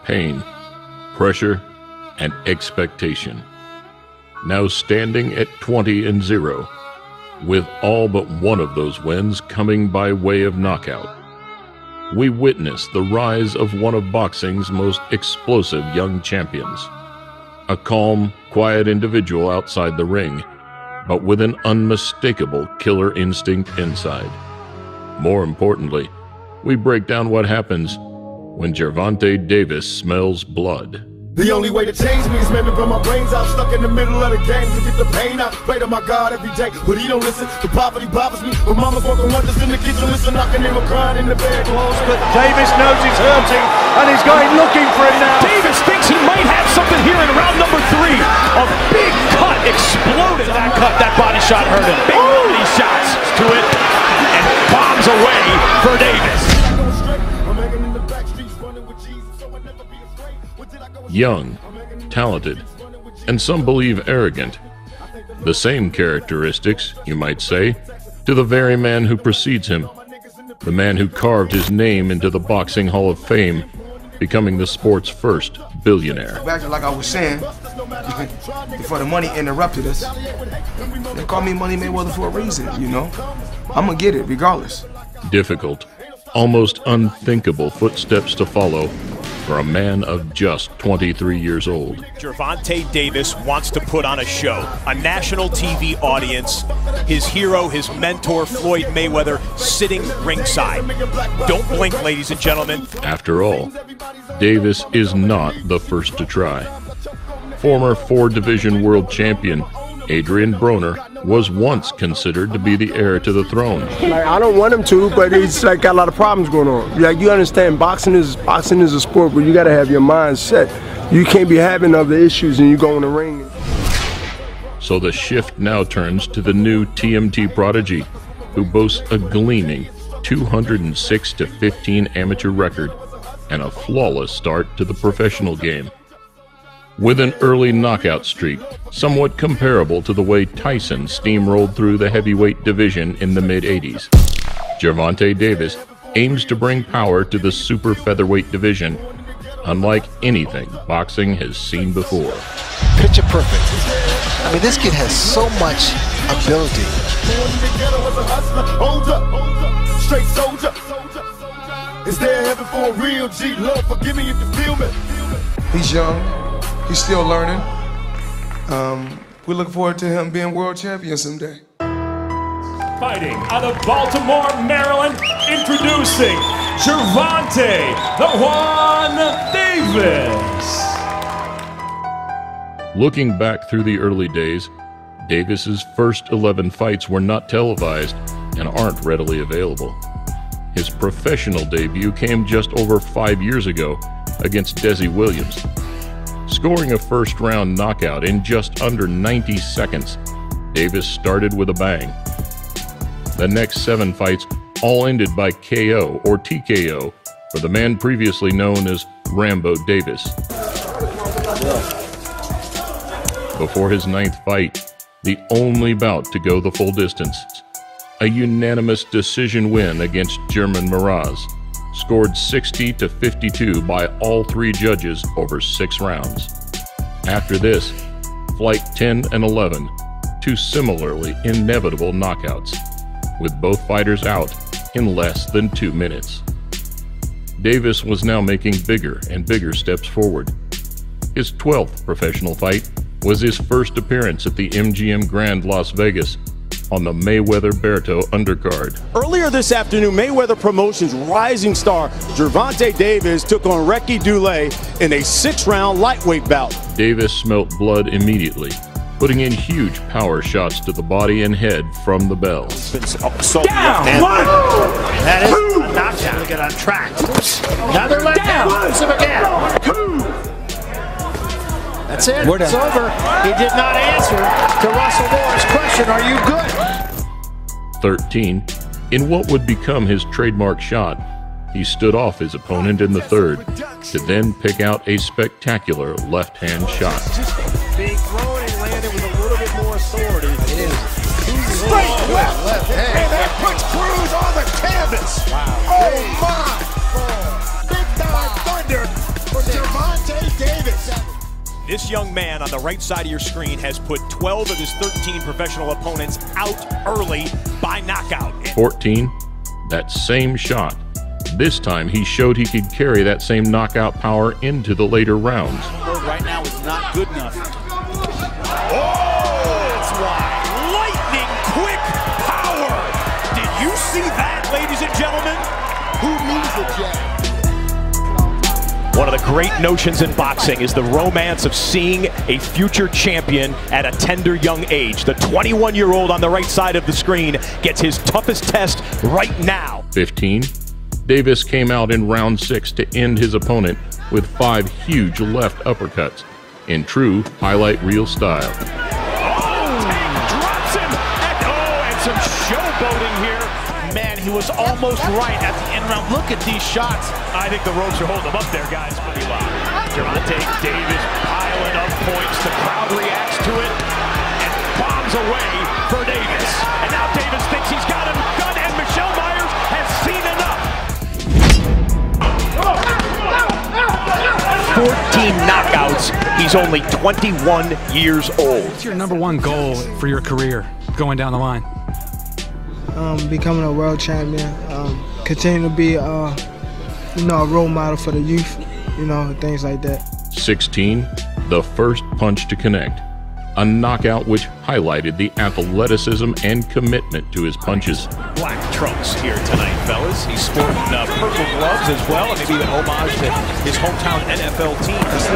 pain, pressure, and expectation. Now standing at 20-0, with all but one of those wins coming by way of knockout, we witness the rise of one of boxing's most explosive young champions. A calm, quiet individual outside the ring, but with an unmistakable killer instinct inside. More importantly, we break down what happens when Gervonta Davis smells blood. The only way to change me is maybe burn my brains out, stuck in the middle of the game to get the pain out. Pray to my God every day, but he don't listen. The poverty bothers me. But mama's working wonders in the kitchen, listen, knocking him crying in the bed. But Davis knows he's hurting, and he's going looking for it now. Davis thinks he might have something here in round number 3. A big cut exploded. That body shot hurt him. Big body shots to it, and bombs away for Davis. Young, talented, and some believe arrogant. The same characteristics, you might say, to the very man who precedes him. The man who carved his name into the Boxing Hall of Fame, becoming the sport's first billionaire. Back to like I was saying, before the money interrupted us, they call me Money Mayweather for a reason, you know? I'm gonna get it regardless. Difficult, almost unthinkable footsteps to follow for a man of just 23 years old. Gervonta Davis wants to put on a show, a national TV audience, his hero, his mentor, Floyd Mayweather, sitting ringside. Don't blink, ladies and gentlemen. After all, Davis is not the first to try. Former 4-division world champion Adrian Broner was once considered to be the heir to the throne. I don't want him to, but he's got a lot of problems going on. You understand, boxing is a sport where you got to have your mind set. You can't be having other issues and you go in the ring. So the shift now turns to the new TMT prodigy, who boasts a gleaming 206-15 amateur record and a flawless start to the professional game. With an early knockout streak, somewhat comparable to the way Tyson steamrolled through the heavyweight division in the mid-'80s, Gervonta Davis aims to bring power to the super featherweight division, unlike anything boxing has seen before. Picture perfect. I mean, this kid has so much ability. Straight soldier. Is there heaven for a real G? Lord, forgive me if you feel me. He's young. He's still learning. We look forward to him being world champion someday. Fighting out of Baltimore, Maryland, introducing Gervonta "The One" Davis. Looking back through the early days, Davis's first 11 fights were not televised and aren't readily available. His professional debut came just over 5 years ago against Desi Williams. Scoring a first-round knockout in just under 90 seconds, Davis started with a bang. The next 7 fights all ended by KO or TKO for the man previously known as Rambo Davis. Before his 9th fight, the only bout to go the full distance, a unanimous decision win against German Miraz, scored 60-52 by all 3 judges over 6 rounds. After this, Flight 10 and 11, 2 similarly inevitable knockouts, with both fighters out in less than 2 minutes. Davis was now making bigger and bigger steps forward. His 12th professional fight was his first appearance at the MGM Grand Las Vegas on the Mayweather-Berto undercard. Earlier this afternoon, Mayweather Promotions rising star Gervonta Davis took on Ricky Dulé in a 6-round lightweight bout. Davis smelt blood immediately, putting in huge power shots to the body and head from the bell. Down! One! That is a knockdown. Look at on track. Another leg down. Again. That's it. It's over. He did not answer to Russell Moore's question, are you good? 13. In what would become his trademark shot, he stood off his opponent in the 3rd to then pick out a spectacular left-hand shot. Being thrown and landed with a little bit more authority. It is. Straight left hand. And that puts Cruz on the canvas. Wow. Oh, my. Big time thunder for Gervonta. This young man on the right side of your screen has put 12 of his 13 professional opponents out early by knockout. 14. That same shot. This time he showed he could carry that same knockout power into the later rounds. Right now is not good enough. Oh, that's wide. Lightning quick power. Did you see that, ladies and gentlemen? Who needs a jab? One of the great notions in boxing is the romance of seeing a future champion at a tender young age. The 21-year-old on the right side of the screen gets his toughest test right now. 15. Davis came out in round 6 to end his opponent with 5 huge left uppercuts in true highlight reel style. Drops him! And some showboating here. Man, he was almost right at the end round. Look at these shots. I think the ropes are holding him up there, guys. Pretty well. Gervonta Davis piling up points. The crowd reacts to it and bombs away for Davis. And now Davis thinks he's got him done, and Michelle Myers has seen enough. 14 knockouts. He's only 21 years old. What's your #1 goal for your career going down the line? Becoming a world champion, continue to be, a role model for the youth, things like that. 16. The first punch to connect. A knockout which highlighted the athleticism and commitment to his punches. Black trunks here tonight, fellas. He's sporting purple gloves as well, and maybe an homage to his hometown NFL team. Punch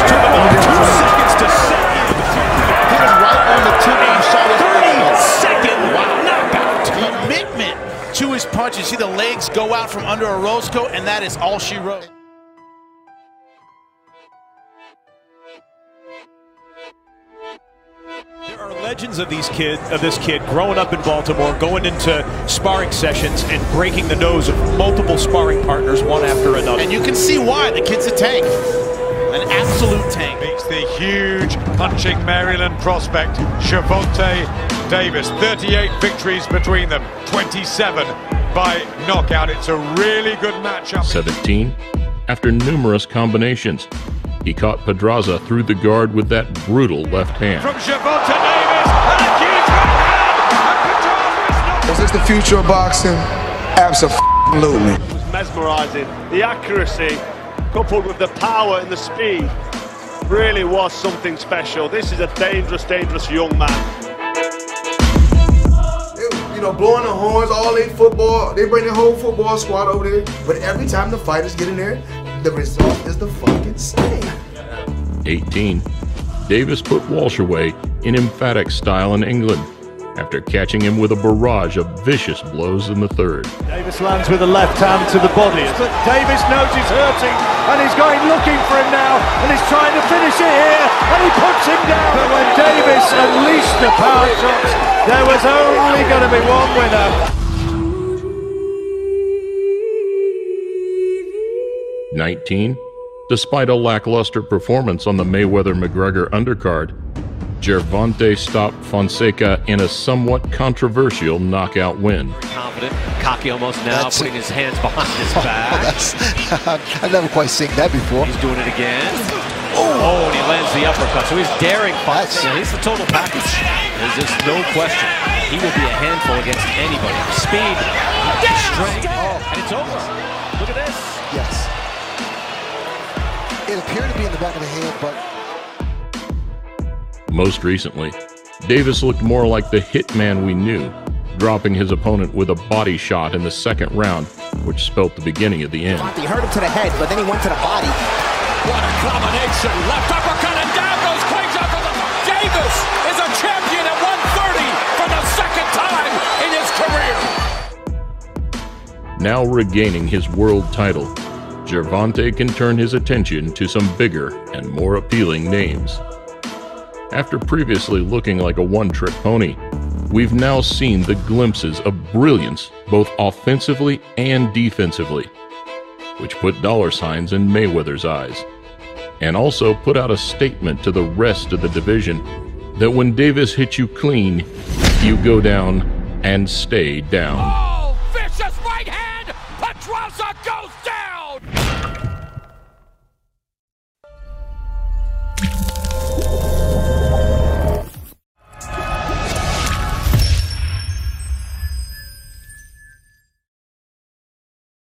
took about 2 seconds to set in. He was right on the tip. A 30-second knockout. Commitment to his punches. See the legs go out from under a rose coat, and that is all she wrote. There are legends of this kid growing up in Baltimore, going into sparring sessions and breaking the nose of multiple sparring partners one after another. And you can see why. The kid's a tank. An absolute tank. Beats the huge punching Maryland prospect, Gervonta Davis. 38 victories between them, 27 by knockout. It's a really good matchup. 17. After numerous combinations, he caught Pedraza through the guard with that brutal left hand. From Gervonta Davis, and a huge right hand, and Pedraza is knocked. Is this the future of boxing? Absolutely. It was mesmerizing. The accuracy, coupled with the power and the speed, really was something special. This is a dangerous, dangerous young man. Blowing the horns, all they football, they bring their whole football squad over there. But every time the fighters get in there, the result is the fucking same. 18. Davis put Walsh away in emphatic style in England after catching him with a barrage of vicious blows in the 3rd. Davis lands with the left hand to the body. But Davis knows he's hurting, and he's going looking for him now, and he's trying to finish it here, and he puts him down. But when Davis unleashed the power shots, there was only going to be one winner. 19. Despite a lackluster performance on the Mayweather-McGregor undercard, Gervonta stopped Fonseca in a somewhat controversial knockout win. Confident, cocky almost now, putting his hands behind his back. I've never quite seen that before. He's doing it again. Oh, and he lands the uppercut. So he's daring Fonseca. He's the total package. There's just no question. He will be a handful against anybody. Speed, strength, and it's over. Look at this. Yes. It appeared to be in the back of the head, but... Most recently, Davis looked more like the hitman we knew, dropping his opponent with a body shot in the 2nd round, which spelt the beginning of the end. He hurt him to the head, but then he went to the body. What a combination! Left uppercut and down goes Quasar for the... Davis is a champion at 130 for the 2nd time in his career! Now regaining his world title, Gervonta can turn his attention to some bigger and more appealing names. After previously looking like a one-trick pony, we've now seen the glimpses of brilliance both offensively and defensively, which put dollar signs in Mayweather's eyes, and also put out a statement to the rest of the division that when Davis hits you clean, you go down and stay down. Oh, vicious right hand! Pedraza